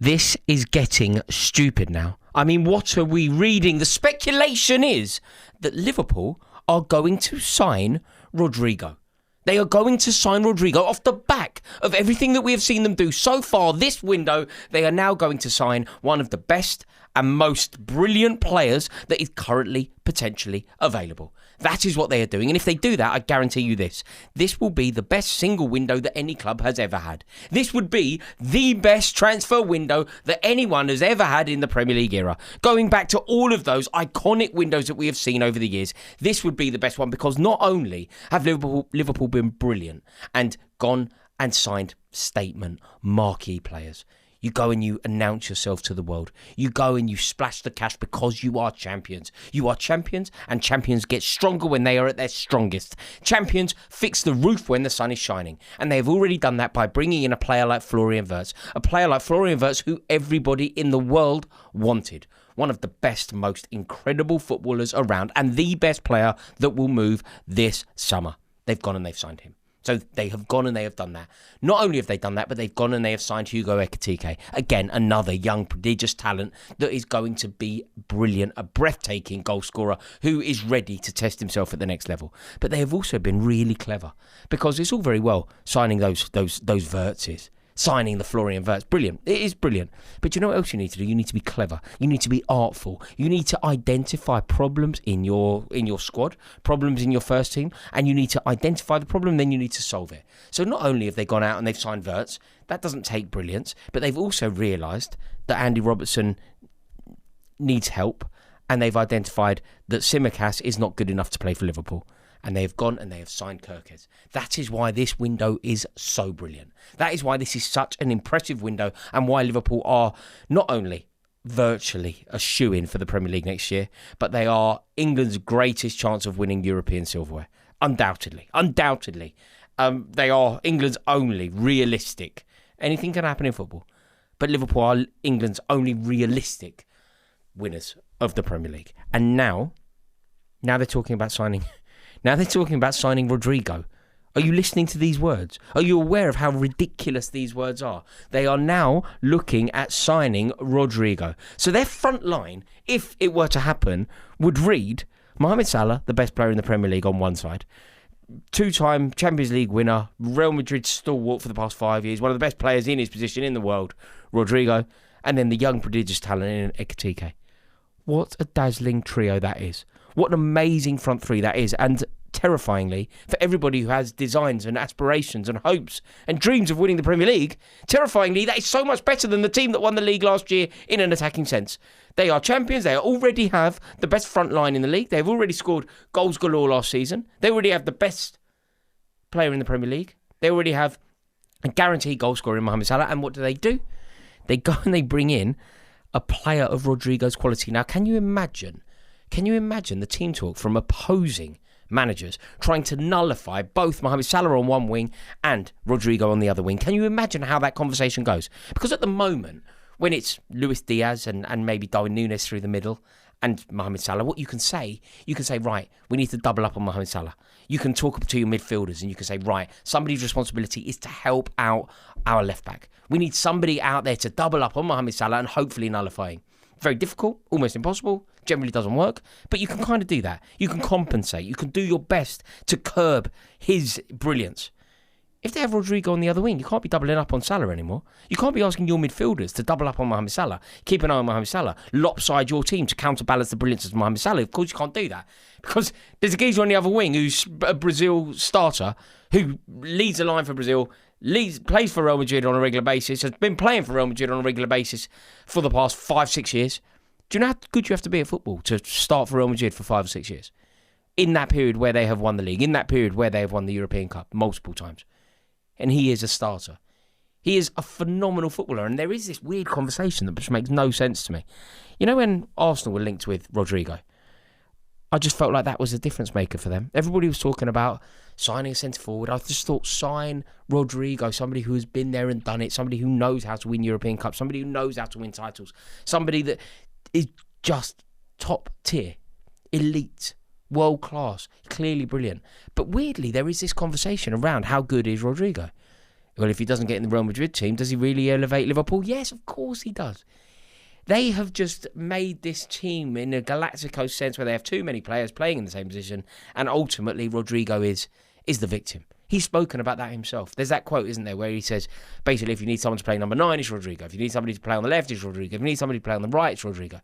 This is getting stupid now. I mean, what are we reading? The speculation is that Liverpool are going to sign Rodrygo. They are going to sign Rodrygo off the back of everything that we have seen them do so far this window. They are now going to sign one of the best and most brilliant players that is currently potentially available. That is what they are doing. And if they do that, I guarantee you this. This will be the best single window that any club has ever had. This would be the best transfer window that anyone has ever had in the Premier League era. Going back to all of those iconic windows that we have seen over the years, this would be the best one because not only have Liverpool been brilliant and gone and signed statement marquee players. You go and you announce yourself to the world. You go and you splash the cash because you are champions. You are champions, and champions get stronger when they are at their strongest. Champions fix the roof when the sun is shining. And they have already done that by bringing in a player like Florian Wirtz. A player like Florian Wirtz who everybody in the world wanted. One of the best, most incredible footballers around and the best player that will move this summer. They've gone and they've signed him. So they have gone and they have done that. Not only have they done that, but they've gone and they have signed Hugo Ekitike. Again, another young, prodigious talent that is going to be brilliant, a breathtaking goal scorer who is ready to test himself at the next level. But they have also been really clever because it's all very well signing those Wirtzes. Signing the Florian Wirtz. Brilliant. It is brilliant. But you know what else you need to do? You need to be clever. You need to be artful. You need to identify problems in your squad, problems in your first team, and you need to identify the problem, then you need to solve it. So not only have they gone out and they've signed Wirtz, that doesn't take brilliance, but they've also realised that Andy Robertson needs help, and they've identified that Tsimikas is not good enough to play for Liverpool. And they have gone and they have signed Kirkes. That is why this window is so brilliant. That is why this is such an impressive window and why Liverpool are not only virtually a shoo-in for the Premier League next year, but they are England's greatest chance of winning European silverware. Undoubtedly. They are England's only realistic. Anything can happen in football. But Liverpool are England's only realistic winners of the Premier League. And now they're talking about signing... Now they're talking about signing Rodrygo. Are you listening to these words? Are you aware of how ridiculous these words are? They are now looking at signing Rodrygo. So their front line, if it were to happen, would read Mohamed Salah, the best player in the Premier League on one side, two-time Champions League winner, Real Madrid stalwart for the past 5 years, one of the best players in his position in the world, Rodrygo, and then the young prodigious talent in Ekitike. What a dazzling trio that is. What an amazing front three that is. And terrifyingly, for everybody who has designs and aspirations and hopes and dreams of winning the Premier League, terrifyingly, that is so much better than the team that won the league last year in an attacking sense. They are champions. They already have the best front line in the league. They've already scored goals galore last season. They already have the best player in the Premier League. They already have a guaranteed goal scorer in Mohamed Salah. And what do? They go and they bring in a player of Rodrygo's quality. Now, can you imagine the team talk from opposing managers trying to nullify both Mohamed Salah on one wing and Rodrygo on the other wing? Can you imagine how that conversation goes? Because at the moment, when it's Luis Diaz and maybe Darwin Núñez through the middle and Mohamed Salah, what you can say, right, we need to double up on Mohamed Salah. You can talk to your midfielders and you can say, right, somebody's responsibility is to help out our left back. We need somebody out there to double up on Mohamed Salah and hopefully nullifying. Very difficult, almost impossible, generally doesn't work, but you can kind of do that. You can compensate. You can do your best to curb his brilliance. If they have Rodrygo on the other wing, you can't be doubling up on Salah anymore. You can't be asking your midfielders to double up on Mohamed Salah, keep an eye on Mohamed Salah, lopside your team to counterbalance the brilliance of Mohamed Salah. Of course, you can't do that because there's a geezer on the other wing who's a Brazil starter who leads the line for Brazil, plays for Real Madrid on a regular basis, has been playing for Real Madrid on a regular basis for the past 5-6 years. Do you know how good you have to be at football to start for Real Madrid for 5 or 6 years? In that period where they have won the league, in that period where they have won the European Cup multiple times. And he is a starter. He is a phenomenal footballer. And there is this weird conversation that just makes no sense to me. You know when Arsenal were linked with Rodrygo? I just felt like that was a difference maker for them. Everybody was talking about signing a centre-forward. I just thought sign Rodrygo, somebody who has been there and done it, somebody who knows how to win European Cup, somebody who knows how to win titles, somebody that is just top tier, elite, world class, clearly brilliant. But weirdly, there is this conversation around how good is Rodrygo. Well, if he doesn't get in the Real Madrid team, does he really elevate Liverpool? Yes, of course he does. They have just made this team in a Galacticos sense where they have too many players playing in the same position, and ultimately Rodrygo is the victim. He's spoken about that himself. There's that quote, isn't there, where he says, basically, if you need someone to play number 9, it's Rodrygo. If you need somebody to play on the left, it's Rodrygo. If you need somebody to play on the right, it's Rodrygo.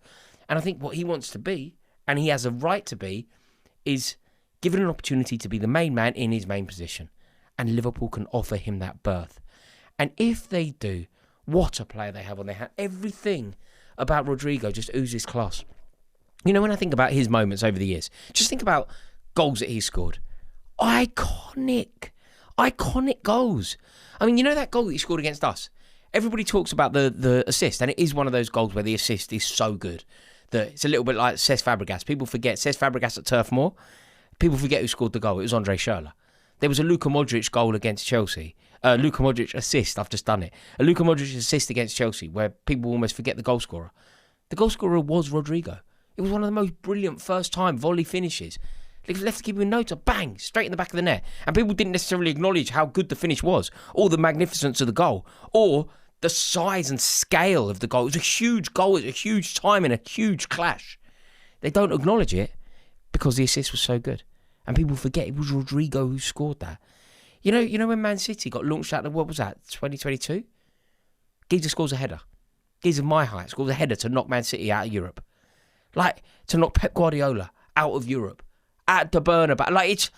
And I think what he wants to be, and he has a right to be, is given an opportunity to be the main man in his main position. And Liverpool can offer him that berth. And if they do, what a player they have on their hand. Everything about Rodrygo just oozes class. You know, when I think about his moments over the years, just think about goals that he's scored. Iconic goals. I mean, you know that goal that he scored against us? Everybody talks about the assist, and it is one of those goals where the assist is so good that it's a little bit like Cesc Fabregas. People forget Cesc Fabregas at Turf Moor. People forget who scored the goal. It was Andre Schürrle. There was a Luka Modric goal against Chelsea. Luka Modric assist, I've just done it. A Luka Modric assist against Chelsea where people almost forget the goal scorer. The goal scorer was Rodrygo. It was one of the most brilliant first-time volley finishes. Left to keep in notes, bang, straight in the back of the net. And people didn't necessarily acknowledge how good the finish was, or the magnificence of the goal, or the size and scale of the goal. It was a huge goal, it was a huge time and a huge clash. They don't acknowledge it because the assist was so good. And people forget it was Rodrygo who scored that. You know when Man City got launched out of, what was that, 2022? Geezer scores a header. Geezer my height scores a header to knock Man City out of Europe. Like, to knock Pep Guardiola out of Europe. At the Bernabeu. Like,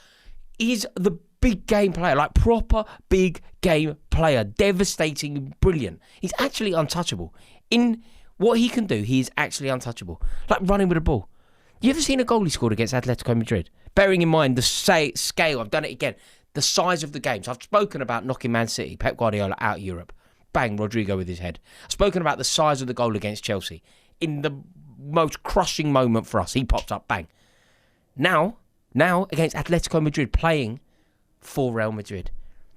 he's the big game player. Like, proper big game player. Devastating, brilliant. He's actually untouchable. In what he can do, he is actually untouchable. Like running with a ball. You ever seen a goal he scored against Atletico Madrid? Bearing in mind the scale, I've done it again, the size of the games. I've spoken about knocking Man City, Pep Guardiola out of Europe. Bang, Rodrygo with his head. I've spoken about the size of the goal against Chelsea. In the most crushing moment for us, he pops up, bang. Now against Atletico Madrid, playing for Real Madrid.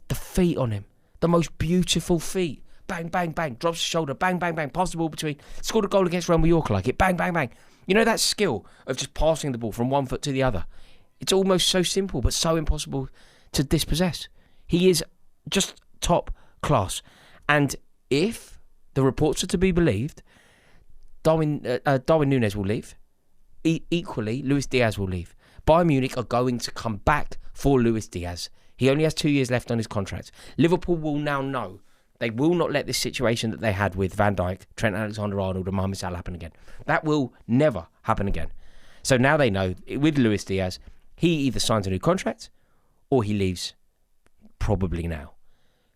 The feet on him, the most beautiful feet. Bang, bang, bang, drops the shoulder, bang, bang, bang, passes the ball between. Scored a goal against Real Mallorca like it, bang, bang, bang. You know that skill of just passing the ball from one foot to the other? It's almost so simple, but so impossible to dispossess. He is just top class. And if the reports are to be believed, Darwin Núñez will leave. Equally, Luis Diaz will leave. Bayern Munich are going to come back for Luis Diaz. He only has 2 years left on his contract. Liverpool will now know they will not let this situation that they had with Van Dijk, Trent Alexander-Arnold and Mohamed Salah happen again. That will never happen again. So now they know, with Luis Diaz, he either signs a new contract or he leaves probably now.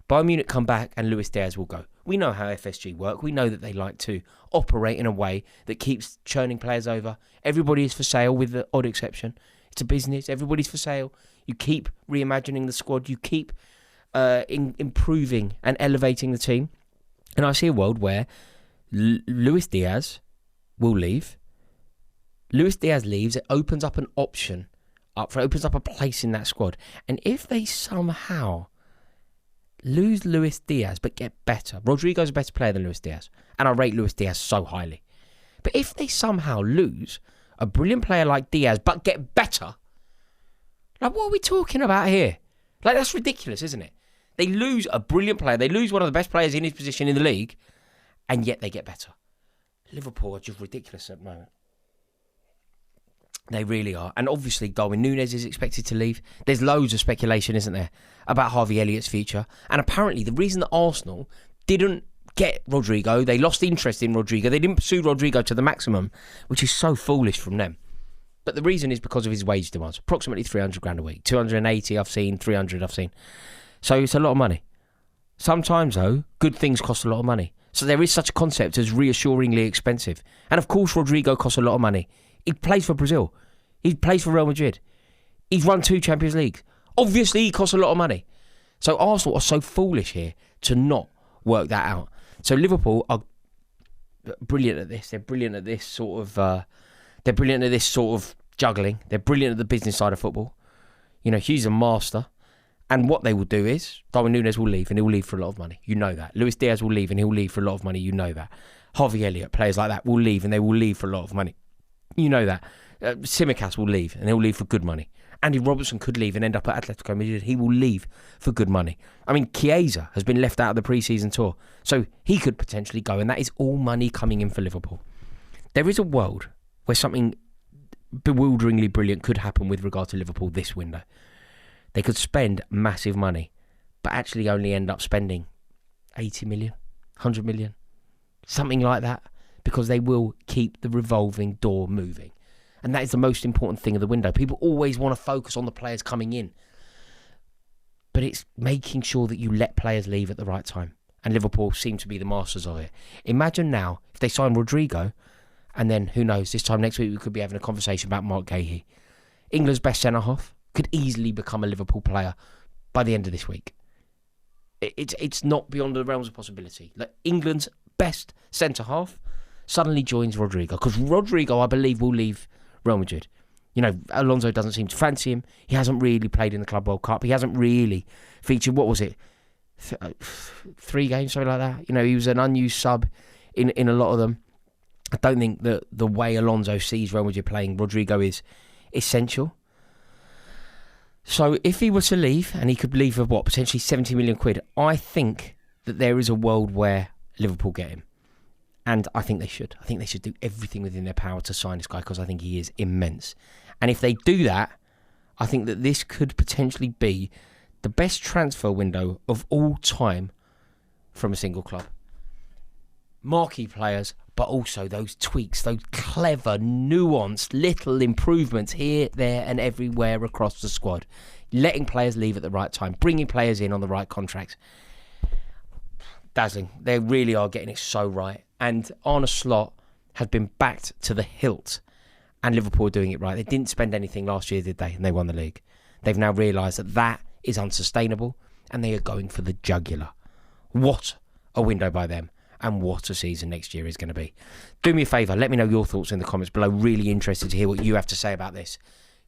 Bayern Munich come back and Luis Diaz will go. We know how FSG work. We know that they like to operate in a way that keeps churning players over. Everybody is for sale with the odd exception. It's a business. Everybody's for sale. You keep reimagining the squad. You keep improving and elevating the team. And I see a world where Luis Diaz will leave. Luis Diaz leaves. It opens up an option. Opens up a place in that squad. And if they somehow lose Luis Diaz but get better. Rodrygo's a better player than Luis Diaz. And I rate Luis Diaz so highly. But if they somehow lose a brilliant player like Diaz but get better, like what are we talking about here? Like that's ridiculous, isn't it? They lose a brilliant player. They lose one of the best players in his position in the league. And yet they get better. Liverpool are just ridiculous at the moment. They really are. And obviously Darwin Núñez is expected to leave. There's loads of speculation, isn't there, about Harvey Elliott's future. And apparently the reason that Arsenal didn't get Rodrygo, they lost interest in Rodrygo, they didn't pursue Rodrygo to the maximum, which is so foolish from them. But the reason is because of his wage demands. Approximately 300 grand a week. 280 I've seen, 300 I've seen. So it's a lot of money. Sometimes, though, good things cost a lot of money. So there is such a concept as reassuringly expensive. And of course Rodrygo costs a lot of money. He plays for Brazil. He plays for Real Madrid. He's won 2 Champions Leagues. Obviously, he costs a lot of money. So Arsenal are so foolish here to not work that out. So Liverpool are brilliant at this. They're brilliant at this sort of. They're brilliant at this sort of juggling. They're brilliant at the business side of football. You know, he's a master. And what they will do is Darwin Núñez will leave, and he'll leave for a lot of money. You know that. Luis Diaz will leave, and he'll leave for a lot of money. You know that. Harvey Elliott, players like that, will leave, and they will leave for a lot of money. You know that. Tsimikas will leave, and he'll leave for good money. Andy Robertson could leave and end up at Atletico Madrid. He will leave for good money. I mean, Chiesa has been left out of the pre-season tour, so he could potentially go, and that is all money coming in for Liverpool. There is a world where something bewilderingly brilliant could happen with regard to Liverpool this window. They could spend massive money, but actually only end up spending 80 million, 100 million, something like that, because they will keep the revolving door moving. And that is the most important thing of the window. People always want to focus on the players coming in, but it's making sure that you let players leave at the right time. And Liverpool seem to be the masters of it. Imagine now if they sign Rodrygo, and then who knows, this time next week we could be having a conversation about Mark Gahey. England's best centre-half could easily become a Liverpool player by the end of this week. It's not beyond the realms of possibility. Like, England's best centre-half suddenly joins Rodrygo, because Rodrygo, I believe, will leave Real Madrid. You know, Alonso doesn't seem to fancy him. He hasn't really played in the Club World Cup. He hasn't really featured, what was it, 3 games, something like that. You know, he was an unused sub in a lot of them. I don't think that the way Alonso sees Real Madrid playing, Rodrygo is essential. So if he were to leave, and he could leave for what, potentially 70 million quid, I think that there is a world where Liverpool get him. And I think they should. I think they should do everything within their power to sign this guy, because I think he is immense. And if they do that, I think that this could potentially be the best transfer window of all time from a single club. Marquee players, but also those tweaks, those clever, nuanced little improvements here, there and everywhere across the squad. Letting players leave at the right time, bringing players in on the right contracts. Dazzling. They really are getting it so right. And Arne Slot had been backed to the hilt, and Liverpool are doing it right. They didn't spend anything last year, did they? And they won the league. They've now realised that that is unsustainable, and they are going for the jugular. What a window by them, and what a season next year is going to be. Do me a favour, let me know your thoughts in the comments below. Really interested to hear what you have to say about this.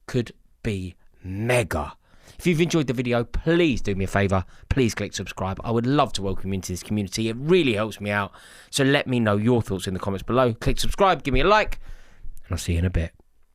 Could be mega. If you've enjoyed the video, please do me a favour. Please click subscribe. I would love to welcome you into this community. It really helps me out. So let me know your thoughts in the comments below. Click subscribe, give me a like, and I'll see you in a bit.